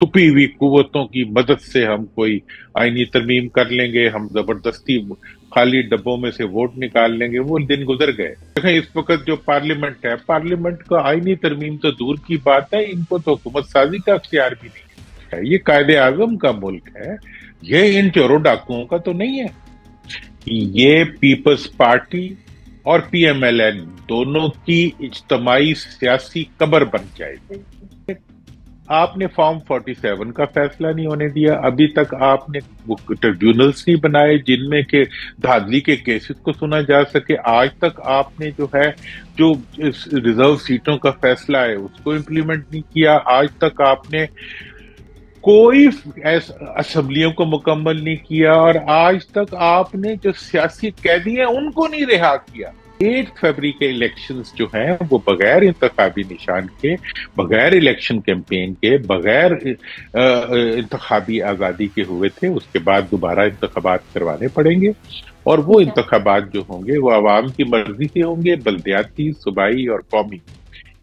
छुपी हुई कुव्वतों की मदद से हम कोई आईनी तरमीम कर लेंगे, हम जबरदस्ती खाली डब्बों में से वोट निकाल लेंगे, वो दिन गुजर गए। देखें इस वक्त जो पार्लियामेंट है, पार्लियामेंट का आईनी तरमीम तो दूर की बात है, इनको तो हुकूमत साजी का अख्तियार भी नहीं है। ये कायदे आजम का मुल्क है, ये इन चोरों डाकुओं का तो नहीं है। ये पीपल्स पार्टी और पीएमएलएन दोनों की इज्तमाही सियासी कब्र बन जाएगी। आपने फॉर्म 47 का फैसला नहीं होने दिया, अभी तक आपने ट्रिब्यूनल्स नहीं बनाए जिनमें के धांधली के केसेस को सुना जा सके। आज तक आपने जो है, जो रिजर्व सीटों का फैसला है उसको इम्प्लीमेंट नहीं किया। आज तक आपने कोई असेंबलियों को मुकम्मल नहीं किया, और आज तक आपने जो सियासी कैदी हैं उनको नहीं रिहा किया। 8 फरवरी के इलेक्शंस जो हैं वो बगैर इंतखाबी निशान के, बगैर इलेक्शन कैंपेन के, बगैर इंतखाबी आज़ादी के हुए थे। उसके बाद दोबारा इंतखाबात करवाने पड़ेंगे, और वो ठीक है। इंतखाबात जो होंगे वो आवाम की मर्जी से होंगे, बल्दियाती, सूबाई और कौमी।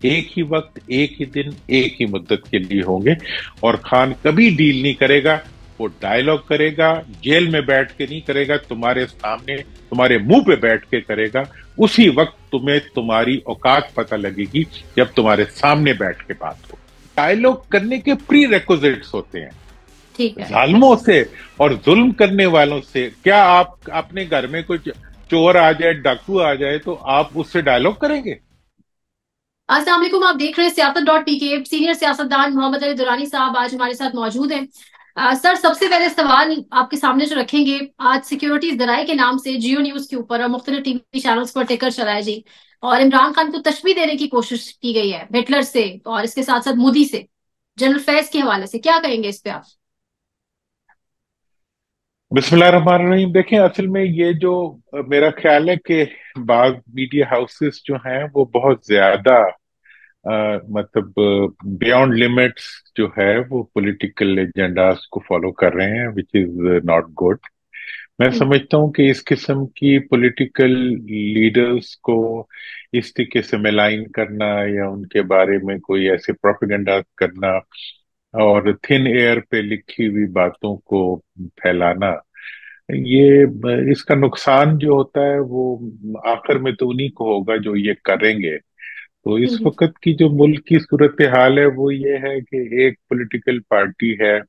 एक ही वक्त, एक ही दिन, एक ही मुद्दत के लिए होंगे। और खान कभी डील नहीं करेगा, वो डायलॉग करेगा, जेल में बैठ के नहीं करेगा, तुम्हारे सामने, तुम्हारे मुंह पे बैठ के करेगा। उसी वक्त तुम्हें तुम्हारी औकात पता लगेगी जब तुम्हारे सामने बैठ के बात हो। डायलॉग करने के प्री रेक्विजिट्स होते हैं। ठीक है। जालिमों से और जुल्म करने वालों से क्या आप अपने घर में कोई चोर आ जाए, डाकू आ जाए, तो आप उससे डायलॉग करेंगे? अस्सलाम वालेकुम, आप देख रहे हैं सियासत.pk। सीनियर सियासतदान मोहम्मद अली दुरानी साहब आज हमारे साथ मौजूद हैं। सर, सबसे पहले सवाल आपके सामने जो रखेंगे, आज सिक्योरिटीज दराए के नाम से जियो न्यूज के ऊपर और मुख्तलिफ टीवी चैनल्स पर टिकर चलाए जी, और इमरान खान को तशबीह देने की कोशिश की गई है हिटलर से, और इसके साथ साथ मोदी से, जनरल फैज के हवाले से क्या कहेंगे इस पे आप? बिस्मिल्लाहिर्रहमानिर्रहीम। देखें, असल में ये जो मेरा ख्याल है कि बाग मीडिया हाउसेस जो हैं वो बहुत ज्यादा मतलब बियॉन्ड लिमिट्स जो है वो पॉलिटिकल एजेंडास को फॉलो कर रहे हैं, विच इज नॉट गुड। मैं समझता हूँ कि इस किस्म की पॉलिटिकल लीडर्स को इस तरीके से मिलाइन करना या उनके बारे में कोई ऐसे प्रोपेगेंडा करना और थिन एयर पे लिखी हुई बातों को फैलाना, ये इसका नुकसान जो होता है वो आखिर में तो उन्हीं को होगा जो ये करेंगे। तो इस हम्म। वक्त की जो मुल्क की सूरत हाल है वो ये है कि एक पॉलिटिकल पार्टी है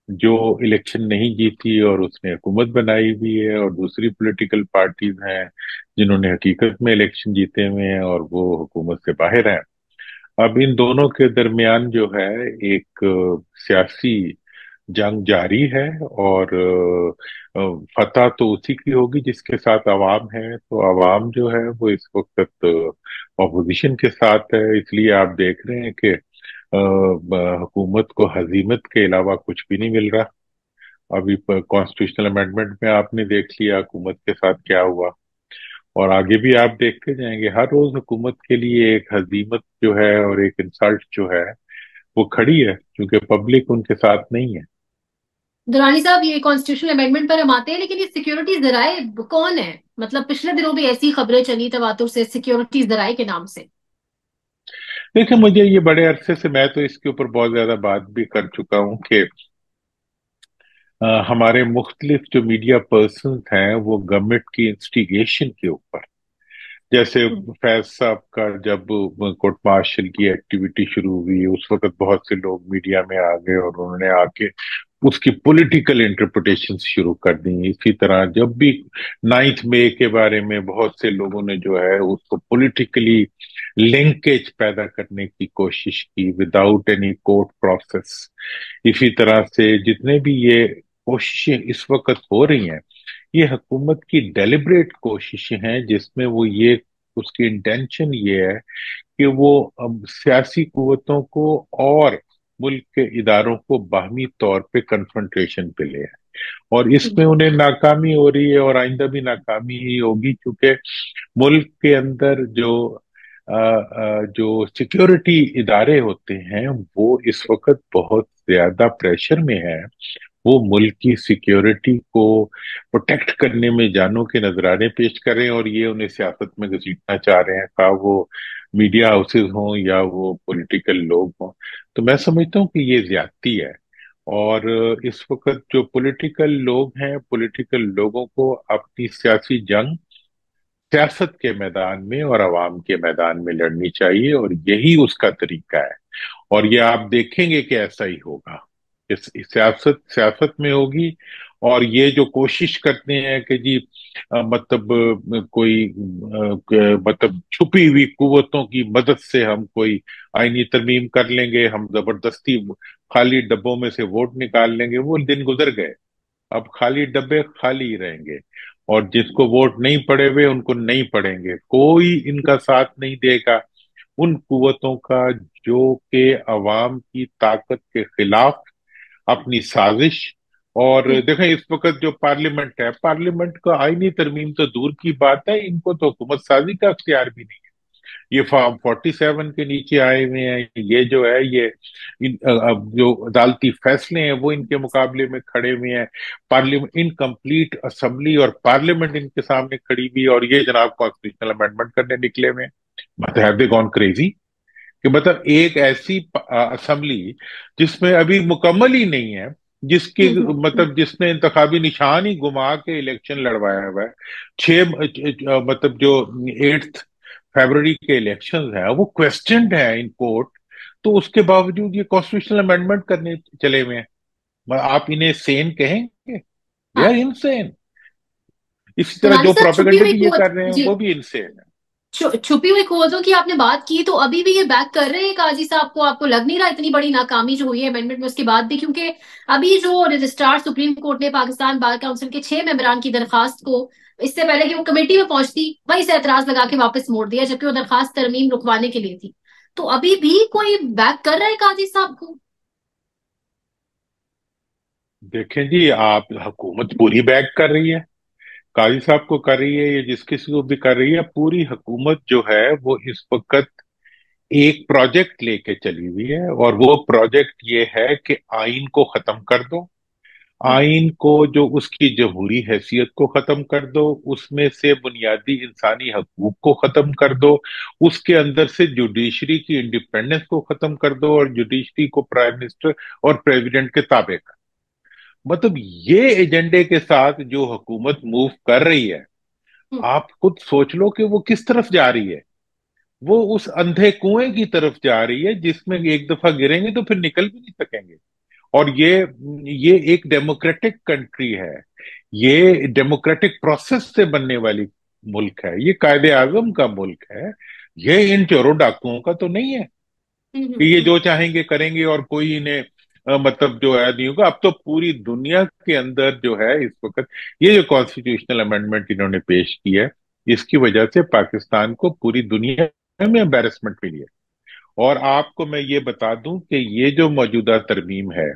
जो इलेक्शन नहीं जीती और उसने हुकूमत बनाई हुई है, और दूसरी पॉलिटिकल पार्टीज हैं जिन्होंने हकीकत में इलेक्शन जीते हुए हैं और वो हुकूमत से बाहर हैं। अब इन दोनों के दरमियान जो है एक सियासी जंग जारी है, और फतह तो उसी की होगी जिसके साथ अवाम है। तो अवाम जो है वो इस वक्त ऑपोजिशन के साथ है, इसलिए आप देख रहे हैं कि हुकूमत को हजीमत के अलावा कुछ भी नहीं मिल रहा। अभी कॉन्स्टिट्यूशनल अमेंडमेंट में आपने देख लिया हुकूमत के साथ क्या हुआ, और आगे भी आप देखते जाएंगे। हर रोज हुकूमत के लिए एक हजीमत जो है और एक इंसल्ट जो है वो खड़ी है, क्योंकि पब्लिक उनके साथ नहीं है। दुरानी साहब, ये कॉन्स्टिट्यूशनल अमेंडमेंट पर हम आते हैं, लेकिन ये सिक्योरिटीज दराए कौन है? मतलब पिछले दिनों भी ऐसी खबरें चली तवातुर से सिक्योरिटीज दराए के नाम से। देखिए, मुझे ये बड़े अरसे से, मैं तो इसके ऊपर बहुत ज्यादा बात भी कर चुका हूँ कि हमारे मुख्तलिफ जो मीडिया पर्सन हैं वो गवर्नमेंट की इंस्टिगेशन के ऊपर, जैसे फैज साहब का जब कोर्ट मार्शल की एक्टिविटी शुरू हुई उस वक्त बहुत से लोग मीडिया में आ गए और उन्होंने आके उसकी पॉलिटिकल इंटरप्रिटेशन शुरू कर दी। इसी तरह जब भी 9 मई के बारे में बहुत से लोगों ने जो है उसको पॉलिटिकली लिंकेज पैदा करने की कोशिश की विदाउट एनी कोर्ट प्रोसेस। इसी तरह से जितने भी ये कोशिशें इस वक्त हो रही हैं, ये हुकूमत की डेलिब्रेट कोशिशें हैं जिसमें वो ये, उसकी इंटेंशन ये है कि वो अब सियासी कुव्वतों को और मुल्क के इदारों को बाहमी तौर पे कन्फ्रंटेशन पे ले आए। और इसमें उन्हें नाकामी हो रही है और आइंदा भी नाकामी ही होगी, क्योंकि मुल्क के अंदर जो सिक्योरिटी इदारे होते हैं वो इस वक्त बहुत ज्यादा प्रेशर में है। वो मुल्क की सिक्योरिटी को प्रोटेक्ट करने में जानों के नजराने पेश कर रहे हैं, और ये उन्हें सियासत में घसीटना चाह रहे हैं। खा वो मीडिया हाउसेज हों या वो पॉलिटिकल लोग हों। तो मैं समझता हूँ कि ये ज्यादती है। और इस वक्त जो पॉलिटिकल लोग हैं, पॉलिटिकल लोगों को अपनी सियासी जंग सियासत के मैदान में और अवाम के मैदान में लड़नी चाहिए, और यही उसका तरीका है। और ये आप देखेंगे कि ऐसा ही होगा। इस सियासत सियासत में होगी। और ये जो कोशिश करते हैं कि जी मतलब कोई मतलब छुपी हुई कुव्वतों की मदद से हम कोई आईनी तरमीम कर लेंगे, हम जबरदस्ती खाली डब्बों में से वोट निकाल लेंगे, वो दिन गुजर गए। अब खाली डब्बे खाली ही रहेंगे। और जिसको वोट नहीं पड़े हुए उनको नहीं पड़ेंगे, कोई इनका साथ नहीं देगा उन कुव्वतों का जो कि अवाम की ताकत के खिलाफ अपनी साजिश। और देखें इस वक्त जो पार्लियामेंट है, पार्लियामेंट का आईनी तरमीम तो दूर की बात है, इनको तो हुकूमत साजी का अख्तियार भी नहीं। ये फॉर्म 47 के नीचे आए हुए हैं। ये जो है ये अब जो अदालती फैसले हैं वो इनके मुकाबले में खड़े हुए हैं। पार्लियामेंट इनकम्प्लीट असेंबली और पार्लियामेंट इनके सामने खड़ी हुई, और ये जनाब कॉन्स्टिट्यूशनल अमेंडमेंट करने निकले हुए हैं। मतलब हैव दे गॉन क्रेजी? कि मतलब एक ऐसी असेंबली जिसमें अभी मुकम्मल ही नहीं है, जिसकी मतलब जिसने इंतखाबी निशान ही घुमा के इलेक्शन लड़वाया हुआ है। मतलब जो 8 फरवरी के इलेक्शन है वो क्वेश्चनड है इन कोर्ट। तो उसके बावजूद ये कॉन्स्टिट्यूशनल अमेंडमेंट करने चले हुए हैं। आप इन्हें सेन कहेंगे? दे आर हाँ। इनसेन। इसी तरह दुरानी जो साहब, छुपी प्रोपेगेंडे हुई भी ये कुवत कर रहे हैं जी, वो भी इनसेन है। छुपी हुई कुवतों की आपने बात की, तो अभी भी ये बैक कर रहे हैं काजी साहब को? आपको लग नहीं रहा इतनी बड़ी नाकामी जो हुई है अमेंडमेंट में उसके बाद भी? क्योंकि अभी जो रजिस्ट्रार सुप्रीम कोर्ट ने पाकिस्तान बार काउंसिल के 6 मेंबरान की दरखास्त को, इससे पहले कि वो कमेटी में पहुंचती, वहीं से एतराज लगा के वापस मोड़ दिया, जबकि वो दरखास्त तरमीम रुकवाने के लिए थी। तो अभी भी कोई बैक कर रहा है काजी साहब को? देखें जी, आप हुकूमत पूरी बैक कर रही है, काजी साहब को कर रही है, ये जिस किसी को भी कर रही है। पूरी हुकूमत जो है वो इस वक्त एक प्रोजेक्ट लेके चली हुई है, और वो प्रोजेक्ट ये है कि आइन को खत्म कर दो। आइन को, जो उसकी जमहूरी हैसियत को खत्म कर दो, उसमें से बुनियादी इंसानी हकूक को खत्म कर दो, उसके अंदर से जुडिशरी की इंडिपेंडेंस को खत्म कर दो, और जुडिशरी को प्राइम मिनिस्टर और प्रेसिडेंट के ताबे कर। मतलब ये एजेंडे के साथ जो हुकूमत मूव कर रही है, आप खुद सोच लो कि वो किस तरफ जा रही है। वो उस अंधे कुएं की तरफ जा रही है जिसमें एक दफा गिरेंगे तो फिर निकल भी नहीं सकेंगे। और ये एक डेमोक्रेटिक कंट्री है, ये डेमोक्रेटिक प्रोसेस से बनने वाली मुल्क है, ये कायदे आजम का मुल्क है। ये इन चोरों डाकुओं का तो नहीं है कि ये जो चाहेंगे करेंगे और कोई इन्हें मतलब जो है नहीं होगा। अब तो पूरी दुनिया के अंदर जो है इस वक्त ये जो कॉन्स्टिट्यूशनल अमेंडमेंट इन्होंने पेश की है, इसकी वजह से पाकिस्तान को पूरी दुनिया में एम्बेरसमेंट मिली है। और आपको मैं ये बता दूं कि ये जो मौजूदा तरमीम है,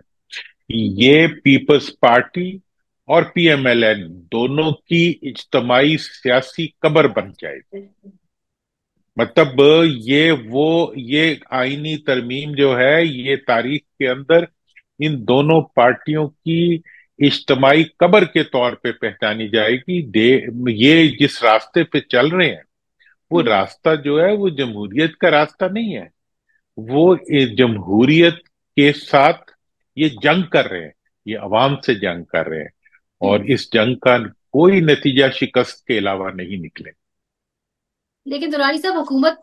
ये पीपल्स पार्टी और पीएमएलएन दोनों की इज्तमाही सियासी कबर बन जाएगी। मतलब ये आईनी तरमीम जो है ये तारीख के अंदर इन दोनों पार्टियों की इज्तमाही कबर के तौर पे पहचानी जाएगी। ये जिस रास्ते पे चल रहे हैं, वो रास्ता जो है वो जमहूरियत का रास्ता नहीं है। वो जमहूरियत के साथ ये जंग कर रहे हैं, ये अवाम से जंग कर रहे हैं। और इस जंग का कोई नतीजा शिकस्त के अलावा नहीं निकले। लेकिन दुरानी साहब, हुकूमत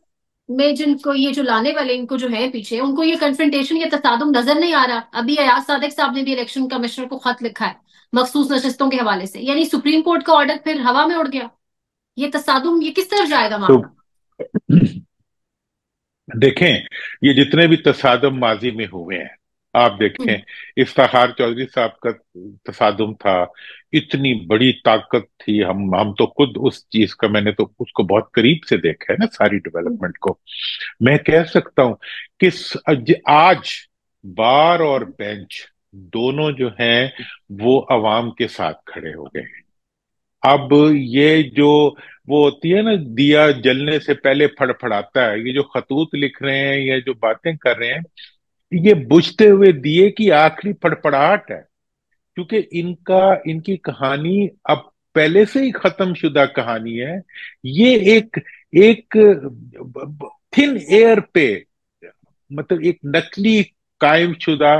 में जिनको ये जो लाने वाले इनको जो है पीछे, उनको ये कन्फ्रंटेशन या तसादुम नजर नहीं आ रहा? अभी अयाज सादिक साहब ने भी इलेक्शन कमिश्नर को खत लिखा है मखसूस नशिस्तों के हवाले से, यानी सुप्रीम कोर्ट का ऑर्डर फिर हवा में उड़ गया। ये तसादुम, ये किस तरफ जाएगा तो मामला? देखें, ये जितने भी तसादम माजी में हुए हैं, आप देखें, इफ्ताखार चौधरी साहब का तसादुम था, इतनी बड़ी ताकत थी। हम तो खुद उस चीज का, मैंने तो उसको बहुत करीब से देखा है ना, सारी डेवलपमेंट को। मैं कह सकता हूं कि आज बार और बेंच दोनों जो हैं वो अवाम के साथ खड़े हो गए हैं। अब ये जो वो होती है ना, दिया जलने से पहले फड़फड़ाता है, ये जो खतूत लिख रहे हैं, ये जो बातें कर रहे हैं, ये बुझते हुए दिए की आखिरी फड़फड़ाहट है। क्योंकि इनकी कहानी अब पहले से ही खत्म शुदा कहानी है। ये एक एक थिन एयर पे, मतलब एक नकली कायम शुदा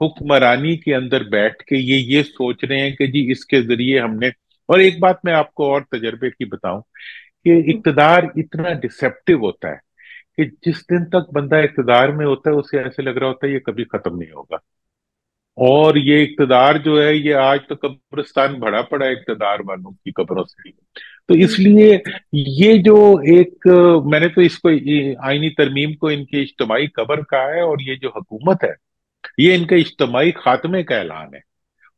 हुक्मरानी के अंदर बैठ के ये सोच रहे हैं कि जी इसके जरिए हमने। और एक बात मैं आपको और तजर्बे की बताऊं कि इक्तदार इतना डिसेप्टिव होता है कि जिस दिन तक बंदा इक्तदार में होता है उसे ऐसे लग रहा होता है ये कभी खत्म नहीं होगा। और ये इक्तदार जो है ये आज तो कब्रिस्तान भरा पड़ा है इक्तदार वालों की कब्रों से। तो इसलिए ये जो एक, मैंने तो इसको आईनी तरमीम को इनकी इज्तिमाई कब्र कहा है, और ये जो हुकूमत है ये इनके इज्तिमाई खात्मे का ऐलान है।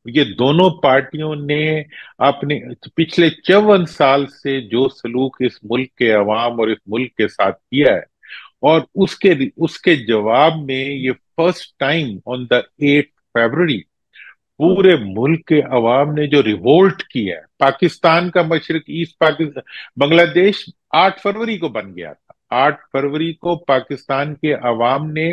ये दोनों पार्टियों ने अपने पिछले 54 साल से जो सलूक इस मुल्क के अवाम और इस मुल्क के साथ किया है, और उसके उसके जवाब में ये फर्स्ट टाइम ऑन द 8 फरवरी पूरे मुल्क के अवाम ने जो रिवोल्ट किया है। पाकिस्तान का मशरक ईस्ट पाकिस्तान बांग्लादेश 8 फरवरी को बन गया था। 8 फरवरी को पाकिस्तान के अवाम ने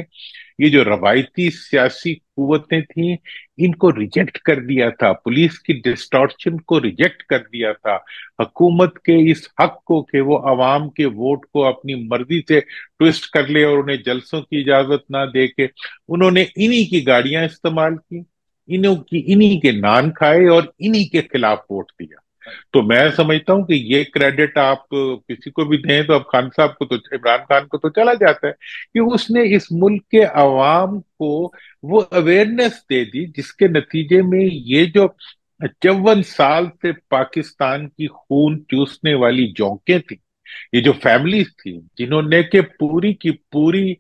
ये जो रवायती सियासी कुव्वतें थी इनको रिजेक्ट कर दिया था, पुलिस की डिस्टॉर्शन को रिजेक्ट कर दिया था, हुकूमत के इस हक को कि वो अवाम के वोट को अपनी मर्जी से ट्विस्ट कर ले और उन्हें जलसों की इजाजत ना दे के उन्होंने इन्हीं की गाड़ियां इस्तेमाल की, इन्हीं के नान खाए और इन्हीं के खिलाफ वोट दिया। तो मैं समझता हूं कि ये क्रेडिट आप किसी को भी दें तो अब खान साहब को, तो इमरान खान को तो चला जाता है कि उसने इस मुल्क के अवाम को वो अवेयरनेस दे दी जिसके नतीजे में ये जो 54 साल से पाकिस्तान की खून चूसने वाली जोंकें थी, ये जो फैमिलीज थी जिन्होंने के पूरी की पूरी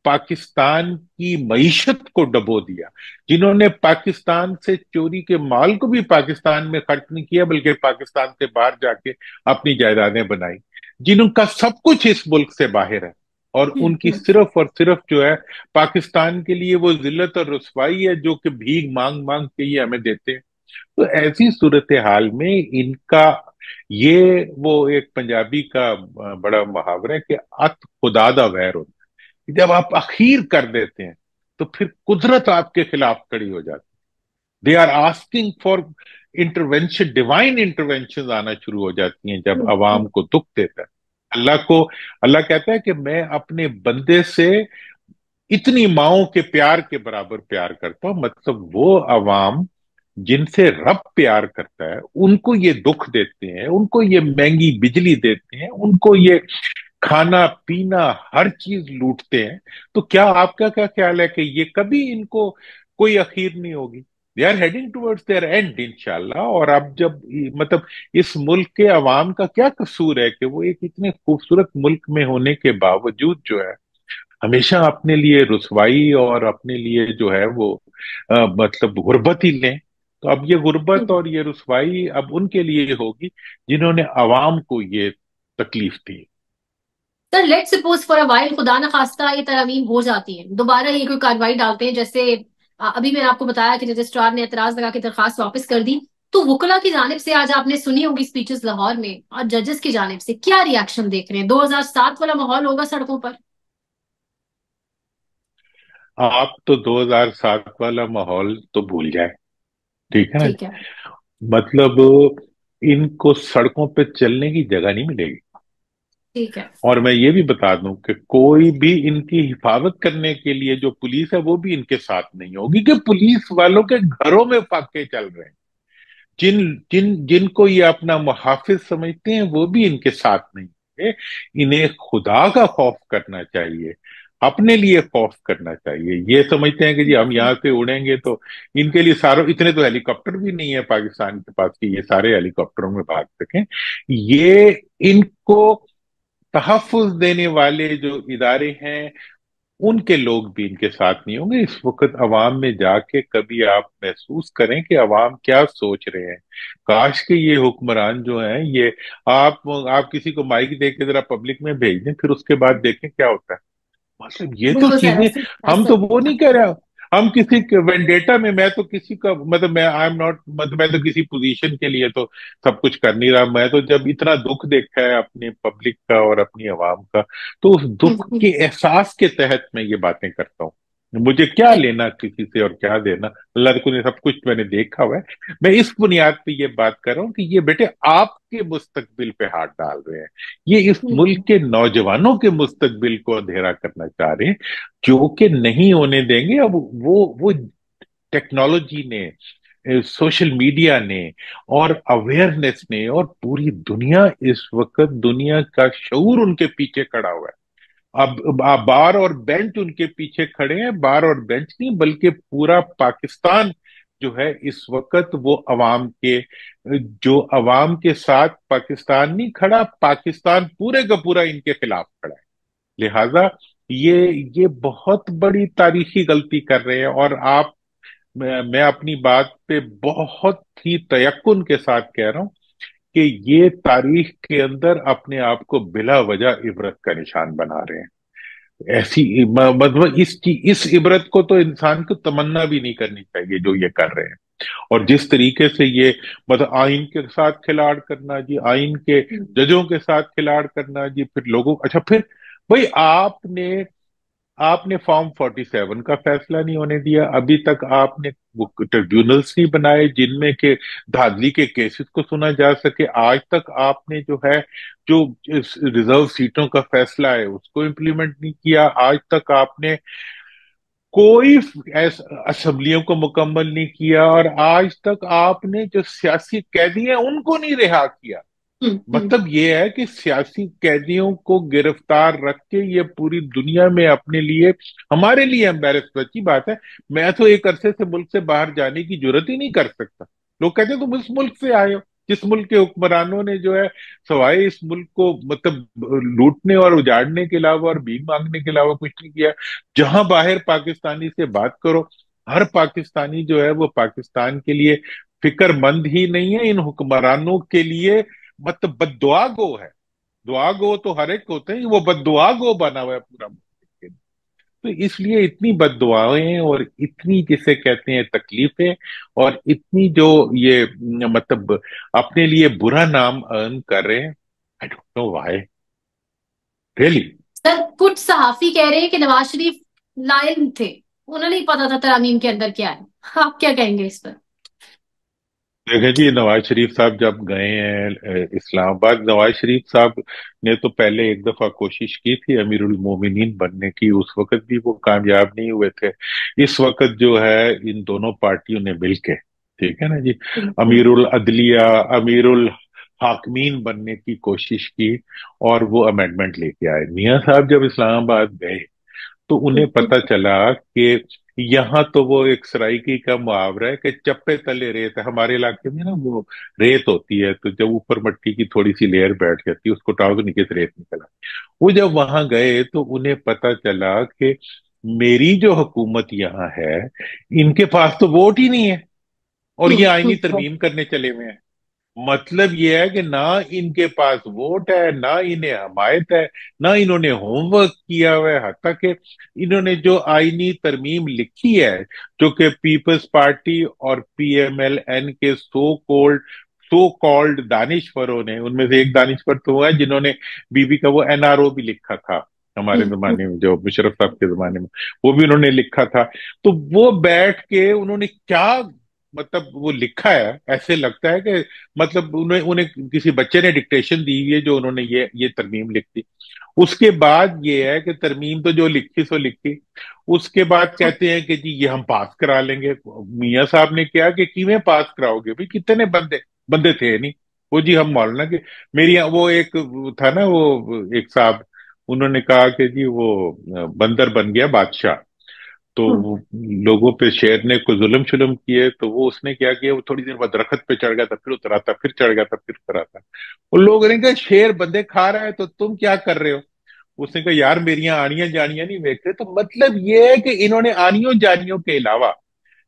पाकिस्तान की मईशत को डबो दिया, जिन्होंने पाकिस्तान से चोरी के माल को भी पाकिस्तान में खर्च नहीं किया बल्कि पाकिस्तान से बाहर जाके अपनी जायदादें बनाई, जिनका सब कुछ इस मुल्क से बाहर है, और उनकी सिर्फ और सिर्फ जो है पाकिस्तान के लिए वो जिल्लत और रुसवाई है जो कि भीख मांग मांग के ये हमें देते हैं। तो ऐसी सूरत हाल में इनका ये, वो एक पंजाबी का बड़ा मुहावरा है कि अत खुदादा वैर होता है, जब आप अखीर कर देते हैं तो फिर कुदरत आपके खिलाफ खड़ी हो जाती है। They are asking for intervention, divine intervention आना शुरू हो जाती हैं जब अवाम को दुख देता है। अल्लाह को, अल्लाह कहता है कि मैं अपने बंदे से इतनी माओं के प्यार के बराबर प्यार करता हूं, मतलब वो अवाम जिनसे रब प्यार करता है उनको ये दुख देते हैं, उनको ये महंगी बिजली देते हैं, उनको ये खाना पीना हर चीज लूटते हैं। तो क्या आपका क्या ख्याल है कि ये कभी इनको कोई अखीर नहीं होगी? They are heading towards their end इंशाल्लाह। और अब जब मतलब इस मुल्क के अवाम का क्या कसूर है कि वो एक इतने खूबसूरत मुल्क में होने के बावजूद जो है हमेशा अपने लिए रुसवाई और अपने लिए जो है वो मतलब गुर्बत ही लें। तो अब ये गुर्बत और ये रुसवाई अब उनके लिए होगी जिन्होंने अवाम को ये तकलीफ दी। Sir let's suppose for a while, खुदा न खास्ता ये तरमीम हो जाती है, दोबारा ये कोई कार्रवाई डालते हैं, जैसे अभी मैंने आपको बताया कि रजिस्ट्रार ने एतराज लगा के दरखास्त वापस कर दी, तो वकला की जानिब से आज आपने सुनी होगी स्पीचेस लाहौर में, और जजेस की जानिब से क्या रिएक्शन देख रहे हैं? 2007 वाला माहौल होगा सड़कों पर? आप तो 2007 वाला माहौल तो भूल जाए, ठीक है ना। ठीक है। मतलब इनको सड़कों पे चलने की जगह नहीं मिलेगी। ठीक है। और मैं ये भी बता दूं कि कोई भी इनकी हिफाजत करने के लिए जो पुलिस है वो भी इनके साथ नहीं होगी, कि पुलिस वालों के घरों में फाके चल रहे हैं, जिन जिन जिनको ये अपना मुहाफिज समझते हैं वो भी इनके साथ नहीं है। इन्हें खुदा का खौफ करना चाहिए, अपने लिए खौफ करना चाहिए। ये समझते हैं कि जी हम यहाँ से उड़ेंगे तो इनके लिए सारों, इतने तो हेलीकॉप्टर भी नहीं है पाकिस्तान के पास कि ये सारे हेलीकॉप्टरों में भाग सकें। ये इनको तहफ्फुज देने वाले जो इदारे हैं उनके लोग भी इनके साथ नहीं होंगे। इस वक्त अवाम में जाके कभी आप महसूस करें कि अवाम क्या सोच रहे हैं। काश के ये हुक्मरान जो हैं ये, आप किसी को माइक दे के जरा पब्लिक में भेज दें फिर उसके बाद देखें क्या होता है। मतलब ये तो बिल्कुल सर, चीजें, ऐसे हम ऐसे तो वो नहीं कह रहे, हम किसी के वेंडेटा में, मैं तो किसी का मतलब मैं आई एम नॉट, मतलब मैं तो किसी पोजीशन के लिए तो सब कुछ कर नहीं रहा। मैं तो जब इतना दुख देखा है अपने पब्लिक का और अपनी आवाम का, तो उस दुख के एहसास के तहत मैं ये बातें करता हूँ। मुझे क्या लेना किसी से और क्या देना, अल्लाह को ने सब कुछ मैंने देखा हुआ है। मैं इस बुनियाद पे ये बात कर रहा हूँ कि ये बेटे आपके मुस्तकबिल पे हाथ डाल रहे हैं, ये इस मुल्क हम्म। के नौजवानों के मुस्तकबिल को अंधेरा करना चाह रहे हैं, जो कि नहीं होने देंगे। अब वो टेक्नोलॉजी ने, सोशल मीडिया ने और अवेयरनेस ने और पूरी दुनिया, इस वक्त दुनिया का शऊर उनके पीछे खड़ा हुआ है। अब बार और बेंच उनके पीछे खड़े हैं, बार और बेंच नहीं बल्कि पूरा पाकिस्तान जो है इस वक्त वो अवाम के, जो अवाम के साथ पाकिस्तान नहीं खड़ा, पाकिस्तान पूरे का पूरा इनके खिलाफ खड़ा है। लिहाजा ये ये बहुत बड़ी तारीखी गलती कर रहे हैं। और आप, मैं अपनी बात पे बहुत ही तयक्कुन के साथ कह रहा हूं कि ये तारीख के अंदर अपने आप को बिला वजह इबरत का निशान बना रहे हैं। ऐसी मतलब इस इबरत को तो इंसान को तमन्ना भी नहीं करनी चाहिए जो ये कर रहे हैं। और जिस तरीके से ये मतलब आइन के साथ खिलाड़ करना जी, आइन के जजों के साथ खिलाड़ करना जी, फिर लोगों, अच्छा फिर भाई आपने आपने फॉर्म 47 का फैसला नहीं होने दिया, अभी तक आपने वो ट्रिब्यूनल्स नहीं बनाए जिनमें के धांधली के केसेस को सुना जा सके। आज तक आपने जो है, जो रिजर्व सीटों का फैसला है उसको इम्प्लीमेंट नहीं किया। आज तक आपने कोई असेंबलियों को मुकम्मल नहीं किया। और आज तक आपने जो सियासी कैदी हैं उनको नहीं रिहा किया। हम्म। मतलब ये है कि सियासी कैदियों को गिरफ्तार रख के ये पूरी दुनिया में अपने लिए, हमारे लिए एम्बेरस, सच्ची बात है। मैं तो एक अरसे से मुल्क से बाहर जाने की जुर्रत ही नहीं कर सकता। लोग कहते हैं तुम इस मुल्क से आए हो जिस मुल्क के हुक्मरानों ने जो है सवाए इस मुल्क को मतलब लूटने और उजाड़ने के अलावा और भीख मांगने के अलावा कुछ नहीं किया। जहां बाहर पाकिस्तानी से बात करो, हर पाकिस्तानी जो है वो पाकिस्तान के लिए फिक्रमंद ही नहीं है, इन हुक्मरानों के लिए मतलब बददुआ गो है। दुआ गो तो हर एक होते हैं, वो बददुआ गो बना हुआ है पूरा मुल्क। तो इसलिए इतनी बददुआएं और इतनी जिसे कहते हैं तकलीफें और इतनी जो ये मतलब अपने लिए बुरा नाम अर्न कर रहे हैं। I don't know why, really. Sir कुछ सहाफी कह रहे हैं कि नवाज शरीफ लायल थे, उन्हें नहीं पता था तरामीम के अंदर क्या है। आप क्या कहेंगे इस पर? देखें जी, नवाज शरीफ साहब जब गए हैं इस्लामाबाद, नवाज शरीफ साहब ने तो पहले एक दफा कोशिश की थी अमीरुल मोमिनीन बनने की, उस वक्त भी वो कामयाब नहीं हुए थे। इस वक्त जो है इन दोनों पार्टियों ने मिलके, ठीक है ना जी, बिल्कुल। अमीरुल अदलिया, अमीरुल हाकमीन बनने की कोशिश की और वो अमेंडमेंट लेके आए। मियां साहब जब इस्लामाबाद गए तो उन्हें बिल्कुल। पता चला कि यहाँ तो वो एक सराइकी का मुहावरा है कि चप्पे तले रेत है। हमारे इलाके में ना वो रेत होती है, तो जब ऊपर मिट्टी की थोड़ी सी लेयर बैठ जाती है उसको उठाओ तो नीचे से रेत निकला। वो जब वहां गए तो उन्हें पता चला कि मेरी जो हुकूमत यहाँ है, इनके पास तो वोट ही नहीं है और ये आईनी सर। तरमीम करने चले हुए हैं। मतलब ये है कि ना इनके पास वोट है, ना इन्हें हमायत है, ना इन्होंने होमवर्क किया हुआ है। हत्ता कि इन्होंने जो आईनी तरमीम लिखी है, जो कि पीपल्स पार्टी और पीएमएलएन के सो कॉल्ड दानिशवरों ने, उनमें से एक दानिशवर तो है जिन्होंने बीबी का वो एनआरओ भी लिखा था हमारे जमाने में, जो मुशर्रफ साहब के जमाने में, वो भी उन्होंने लिखा था। तो वो बैठ के उन्होंने क्या मतलब वो लिखा है, ऐसे लगता है कि मतलब उन्हें उन्हें किसी बच्चे ने डिक्टेशन दी हुई है जो उन्होंने ये तरमीम लिख दी। उसके बाद ये है कि तरमीम तो जो लिखी सो लिखी, उसके बाद कहते हैं कि जी ये हम पास करा लेंगे। मियां साहब ने क्या कि किवें पास कराओगे भाई, कितने बंदे बंदे थे नहीं। वो जी हम मौलाना के, मेरी वो एक था ना, वो एक साहब, उन्होंने कहा कि जी वो बंदर बन गया बादशाह। तो वो लोगों पे शेर ने कोई जुल्म शुलम किए तो वो उसने क्या किया, वो थोड़ी देर बाद दरख्त पे चढ़ गया था, फिर उतर आता, फिर चढ़ गया था, फिर उतर आता। वो लोग ने कहा शेर बंदे खा रहा है तो तुम क्या कर रहे हो। उसने कहा यार मेरी आनियां जानियां नहीं देख रहे। तो मतलब ये है कि इन्होंने आनियों जानियों के अलावा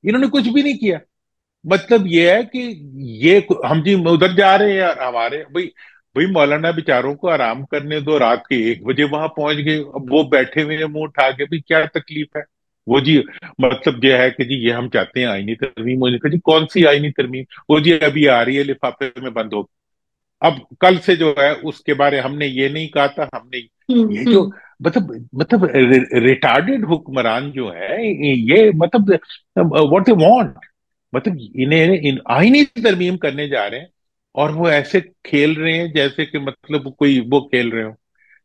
इन्होंने कुछ भी नहीं किया। मतलब ये है कि ये हम जी उधर जा रहे हैं यार, हमारे भाई भाई मौलाना बेचारों को आराम करने दो, रात के 1 बजे वहां पहुंच गए, अब वो बैठे हुए हैं मुंह उठा के, भाई क्या तकलीफ है। वो जी मतलब ये है कि जी ये हम चाहते हैं आईनी तरमीम होने का। जी कौन सी आईनी तरमीम, वो जी अभी आ रही है लिफाफे में बंद हो। अब कल से जो है उसके बारे हमने ये नहीं कहा था, हमने ये जो हम्म। मतलब रिटार्डेड हुक्मरान जो है, ये मतलब व्हाट दे वांट, मतलब आईनी तरमीम करने जा रहे हैं और वो ऐसे खेल रहे हैं जैसे कि मतलब कोई वो खेल रहे हो,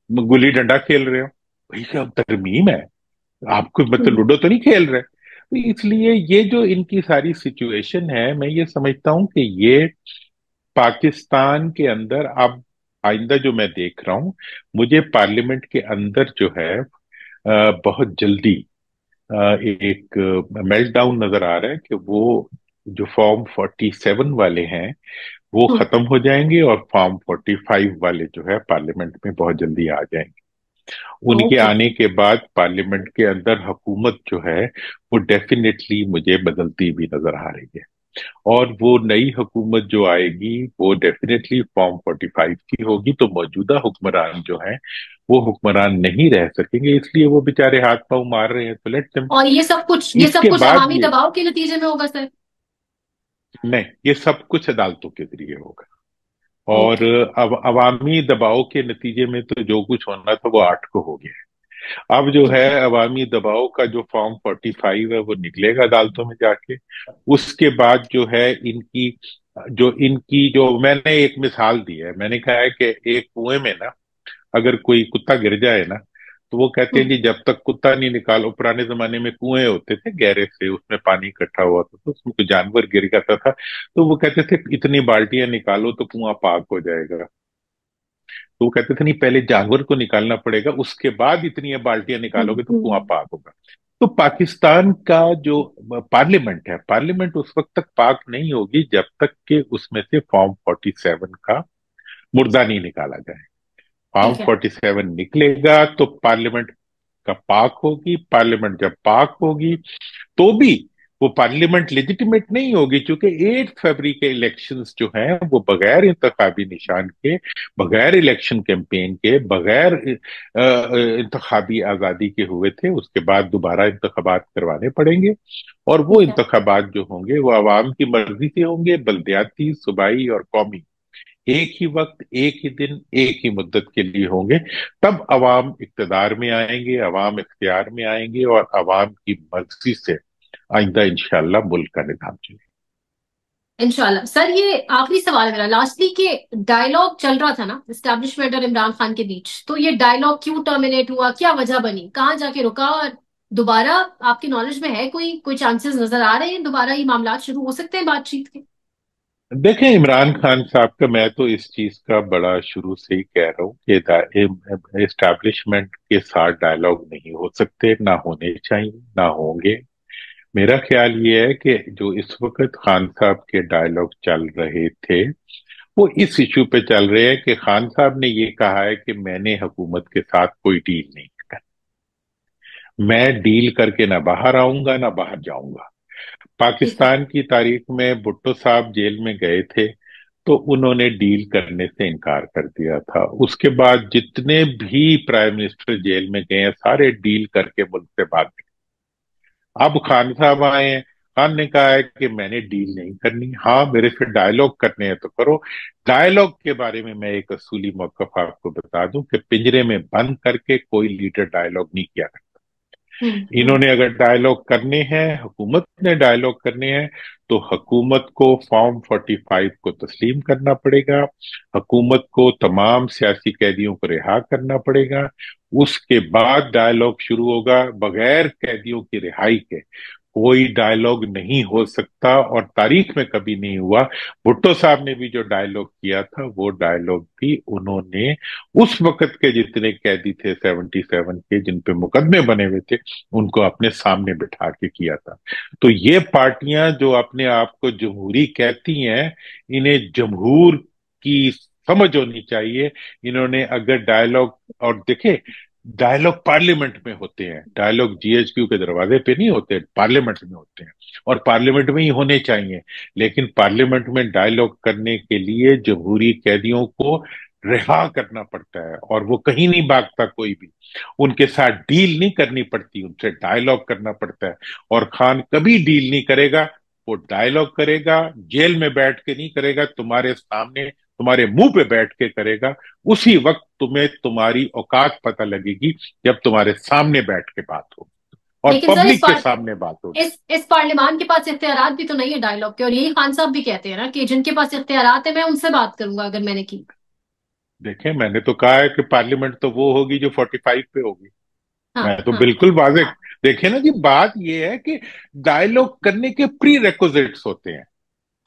गुल्ली डंडा खेल रहे हो। भाई क्या तरमीम है, आपको मतलब हम्म। लूडो तो नहीं खेल रहे। तो इसलिए ये जो इनकी सारी सिचुएशन है, मैं ये समझता हूं कि ये पाकिस्तान के अंदर अब आइंदा जो मैं देख रहा हूं, मुझे पार्लियामेंट के अंदर जो है बहुत जल्दी एक मेल्टडाउन नजर आ रहा है कि वो जो फॉर्म 47 वाले हैं वो हम्म। खत्म हो जाएंगे और फॉर्म 45 वाले जो है पार्लियामेंट में बहुत जल्दी आ जाएंगे। उनके ओके। आने के बाद पार्लियामेंट के अंदर हुकूमत जो है वो डेफिनेटली मुझे बदलती भी नजर आ रही है। और वो नई हुकूमत जो आएगी वो डेफिनेटली फॉर्म 45 की होगी, तो मौजूदा हुक्मरान जो है वो हुक्मरान नहीं रह सकेंगे, इसलिए वो बेचारे हाथ पांव मार रहे हैं, तो लेट देम। और ये सब इसके कुछ बाद अवामी ये दबाव के नतीजे में होगा सर? नहीं, ये सब कुछ अदालतों के जरिए होगा। और ओके। अब अवामी दबाव के नतीजे में तो जो कुछ होना था वो 8 को हो गया है। अब जो ठीक है है। अवामी दबाव का जो फॉर्म 45 है वो निकलेगा अदालतों में जाके। उसके बाद जो है इनकी जो मैंने एक मिसाल दी है, मैंने कहा है कि एक कुएं में ना अगर कोई कुत्ता गिर जाए ना, तो वो कहते हैं हम्म। जी जब तक कुत्ता नहीं निकालो, पुराने जमाने में कुएं होते थे गहरे से, उसमें पानी इकट्ठा हुआ था तो उसमें कोई जानवर गिर जाता था, तो वो कहते थे इतनी बाल्टियां निकालो तो कुआं पाक हो जाएगा। तो वो कहते थे नहीं, पहले जानवर को निकालना पड़ेगा, उसके बाद इतनी बाल्टियां निकालोगे तो कुआं हम्म। पाक होगा। तो पाकिस्तान का जो पार्लियामेंट है, पार्लियामेंट उस वक्त तक पाक नहीं होगी जब तक कि उसमें से फॉर्म 47 का मुर्दा नहीं निकाला जाए। फॉर्म ठीक है। 47 निकलेगा तो पार्लियामेंट का पाक होगी, पार्लियामेंट जब पाक होगी तो भी वो पार्लियामेंट लेजिटिमेट नहीं होगी, क्योंकि 8 फरवरी के इलेक्शंस जो हैं वो बगैर इंतखाबी निशान के, बगैर इलेक्शन कैंपेन के, बगैर इंतखाबी आजादी के हुए थे। उसके बाद दोबारा इंतखाबात करवाने पड़ेंगे और वो ठीक है। इंतखाबात जो होंगे वो आवाम की मर्जी से होंगे, बल्दियाती, सूबाई और कौमी, एक ही वक्त, एक ही दिन, एक ही मुद्दत के लिए होंगे। तब अवाम इक्तदार में आएंगे, अवाम इख्तियार में आएंगे और अवाम की मर्जी से आइंदा इंशाल्लाह मुल्क का निजाम चले। इंशाल्लाह। सर ये आखिरी सवाल है मेरा, लास्टली के डायलॉग चल रहा था ना एस्टेब्लिशमेंट और इमरान खान के बीच, तो ये डायलॉग क्यों टर्मिनेट हुआ, क्या वजह बनी, कहाँ जाके रुका, और दोबारा आपकी नॉलेज में है कोई चांसेस नजर आ रहे हैं दोबारा ये मामला शुरू हो सकते हैं बातचीत के? देखें, इमरान खान साहब का मैं तो इस चीज का बड़ा शुरू से ही कह रहा हूँ कि एस्टैब्लिशमेंट के साथ डायलॉग नहीं हो सकते, ना होने चाहिए, ना होंगे। मेरा ख्याल ये है कि जो इस वक्त खान साहब के डायलॉग चल रहे थे वो इस इशू पे चल रहे हैं कि खान साहब ने ये कहा है कि मैंने हुकूमत के साथ कोई डील नहीं कर, मैं डील करके ना बाहर आऊंगा ना बाहर जाऊंगा। ठीक है। पाकिस्तान की तारीख में भुट्टो साहब जेल में गए थे तो उन्होंने डील करने से इनकार कर दिया था। उसके बाद जितने भी प्राइम मिनिस्टर जेल में गए हैं सारे डील करके मुल्क से भाग गए। अब खान साहब आए हैं, खान ने कहा है कि मैंने डील नहीं करनी, हाँ मेरे से डायलॉग करने हैं तो करो। डायलॉग के बारे में मैं एक असूली मौकफ आपको बता दूं कि पिंजरे में बंद करके कोई लीडर डायलॉग नहीं किया। हम्म। इन्होंने अगर डायलॉग करने हैं, हुकूमत ने डायलॉग करने हैं, तो हुकूमत को फॉर्म 45 को तस्लीम करना पड़ेगा, हुकूमत को तमाम सियासी कैदियों को रिहा करना पड़ेगा। उसके बाद डायलॉग शुरू होगा। बगैर कैदियों की रिहाई के कोई डायलॉग नहीं हो सकता और तारीख में कभी नहीं हुआ। भुट्टो साहब ने भी जो डायलॉग किया था वो डायलॉग भी उन्होंने उस वक्त के जितने कैदी थे 77 के जिन पे मुकदमे बने हुए थे उनको अपने सामने बिठा के किया था। तो ये पार्टियां जो अपने आप को जमहूरी कहती हैं, इन्हें जमहूर की समझ होनी चाहिए। इन्होंने अगर डायलॉग, और देखे डायलॉग पार्लियामेंट में होते हैं, डायलॉग जीएचक्यू के दरवाजे पे नहीं होते, पार्लियामेंट में होते हैं और पार्लियामेंट में ही होने चाहिए। लेकिन पार्लियामेंट में डायलॉग करने के लिए जमहूरी कैदियों को रिहा करना पड़ता है और वो कहीं नहीं भागता कोई भी। उनके साथ डील नहीं करनी पड़ती, उनसे डायलॉग करना पड़ता है। और खान कभी डील नहीं करेगा, वो डायलॉग करेगा, जेल में बैठ के नहीं करेगा, तुम्हारे सामने तुम्हारे मुंह पे बैठ के करेगा, उसी वक्त तुम्हें तुम्हारी औकात पता लगेगी जब तुम्हारे सामने बैठ के बात हो और लेकिन सर पब्लिक के सामने बात हो। इस पार्लियामान के पास इख्तियारात भी तो नहीं है डायलॉग के, और यही खान साहब भी कहते हैं ना कि जिनके पास इख्तियारात है मैं उनसे बात करूंगा अगर मैंने की। देखें, मैंने तो कहा है कि पार्लियामेंट तो वो होगी जो 45 पे होगी। हाँ मैं तो हाँ बिल्कुल वाज़ेह। देखिए ना जी, बात ये है कि डायलॉग करने के प्री रेक्विजिट्स होते हैं।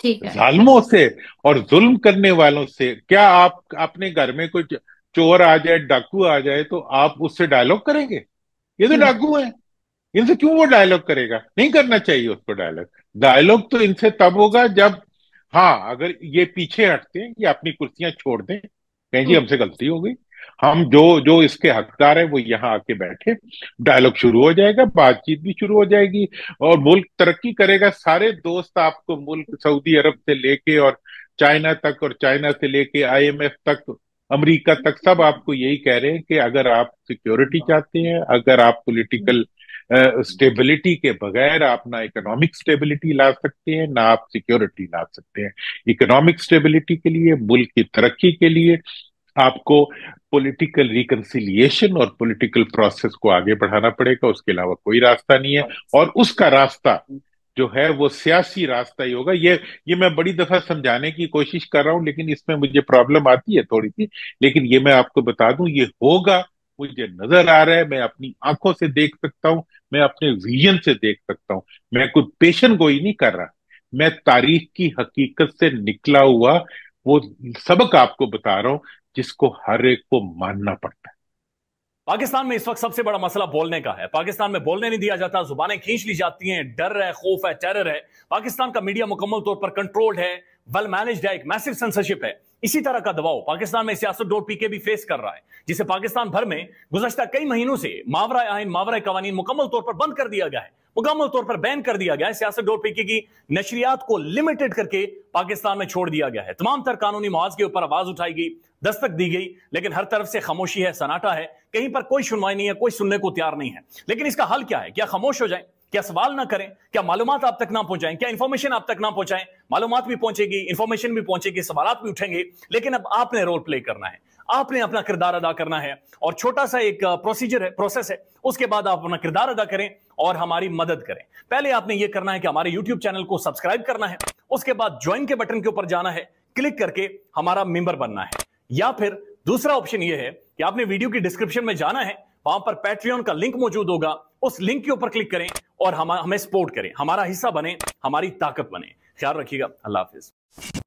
ठीक है। जालिमों से और जुल्म करने वालों से क्या आप अपने घर में कोई चोर आ जाए, डाकू आ जाए, तो आप उससे डायलॉग करेंगे? ये तो हम्म डाकू है, इनसे क्यों वो डायलॉग करेगा? नहीं करना चाहिए उसको डायलॉग। डायलॉग तो इनसे तब होगा जब, हाँ, अगर ये पीछे हटते हैं, ये अपनी कुर्सियां छोड़ दें, कहें जी हम्म हमसे गलती हो गई, हम जो जो इसके हकदार है वो यहाँ आके बैठे, डायलॉग शुरू हो जाएगा, बातचीत भी शुरू हो जाएगी और मुल्क तरक्की करेगा। सारे दोस्त आपको मुल्क सऊदी अरब से लेके और चाइना तक, और चाइना से लेके IMF तक, अमेरिका तक, सब आपको यही कह रहे हैं कि अगर आप सिक्योरिटी चाहते हैं, अगर आप पॉलिटिकल स्टेबिलिटी के बगैर आप ना इकोनॉमिक स्टेबिलिटी ला सकते हैं, ना आप सिक्योरिटी ला सकते हैं। इकोनॉमिक स्टेबिलिटी के लिए, मुल्क की तरक्की के लिए आपको पॉलिटिकल रिकंसिलिएशन और पॉलिटिकल प्रोसेस को आगे बढ़ाना पड़ेगा, उसके अलावा कोई रास्ता नहीं है। और उसका रास्ता जो है वो सियासी रास्ता ही होगा। ये मैं बड़ी दफा समझाने की कोशिश कर रहा हूं, लेकिन इसमें मुझे प्रॉब्लम आती है थोड़ी सी। लेकिन ये मैं आपको बता दूं, ये होगा, मुझे नजर आ रहा है, मैं अपनी आंखों से देख सकता हूं, मैं अपने विजन से देख सकता हूं। मैं कोई पेशन गोई नहीं कर रहा, मैं तारीख की हकीकत से निकला हुआ वो सबक आपको बता रहा हूं, जिसको हर एक को मानना पड़ता है। पाकिस्तान में इस वक्त सबसे बड़ा मसला बोलने का है। पाकिस्तान में बोलने नहीं दिया जाता, जुबानें खींच ली जाती हैं, डर है, खौफ है, टेरर है। पाकिस्तान का मीडिया मुकम्मल तौर पर कंट्रोल्ड है, वेल मैनेज्ड है, एक मैसिव सेंसरशिप है। इसी तरह का दबाव पाकिस्तान में सियासत.pk भी फेस कर रहा है, जिसे पाकिस्तान भर में गुज़श्ता कई महीनों से मावरा आइन, मावरा कवानीन मुकम्मल तौर पर बंद कर दिया गया है, मुकम्मल तौर पर बैन कर दिया गया है। सियासत.pk की नशरियात को लिमिटेड करके पाकिस्तान में छोड़ दिया गया है। तमाम तर कानूनी मवाज के ऊपर आवाज उठाई गई, दस्तक दी गई, लेकिन हर तरफ से खामोशी है, सन्नाटा है, कहीं पर कोई सुनवाई नहीं है, कोई सुनने को तैयार नहीं है। लेकिन इसका हल क्या है? क्या खामोश हो जाएं? क्या सवाल ना करें? क्या मालूमात आप तक ना पहुंचाएं? क्या इंफॉर्मेशन आप तक ना पहुंचाएं? मालूमात भी पहुंचेगी, इंफॉर्मेशन भी पहुंचेगी, सवालात भी उठेंगे, लेकिन अब आपने रोल प्ले करना है, आपने अपना किरदार अदा करना है। और छोटा सा एक प्रोसीजर है, प्रोसेस है, उसके बाद आप अपना किरदार अदा करें और हमारी मदद करें। पहले आपने यह करना है कि हमारे यूट्यूब चैनल को सब्सक्राइब करना है, उसके बाद ज्वाइन के बटन के ऊपर जाना है, क्लिक करके हमारा मेंबर बनना है। या फिर दूसरा ऑप्शन यह है कि आपने वीडियो की डिस्क्रिप्शन में जाना है, वहां पर पैट्रियन का लिंक मौजूद होगा, उस लिंक के ऊपर क्लिक करें और हमें सपोर्ट करें, हमारा हिस्सा बने, हमारी ताकत बने। ख्याल रखिएगा। अल्लाह हाफिज।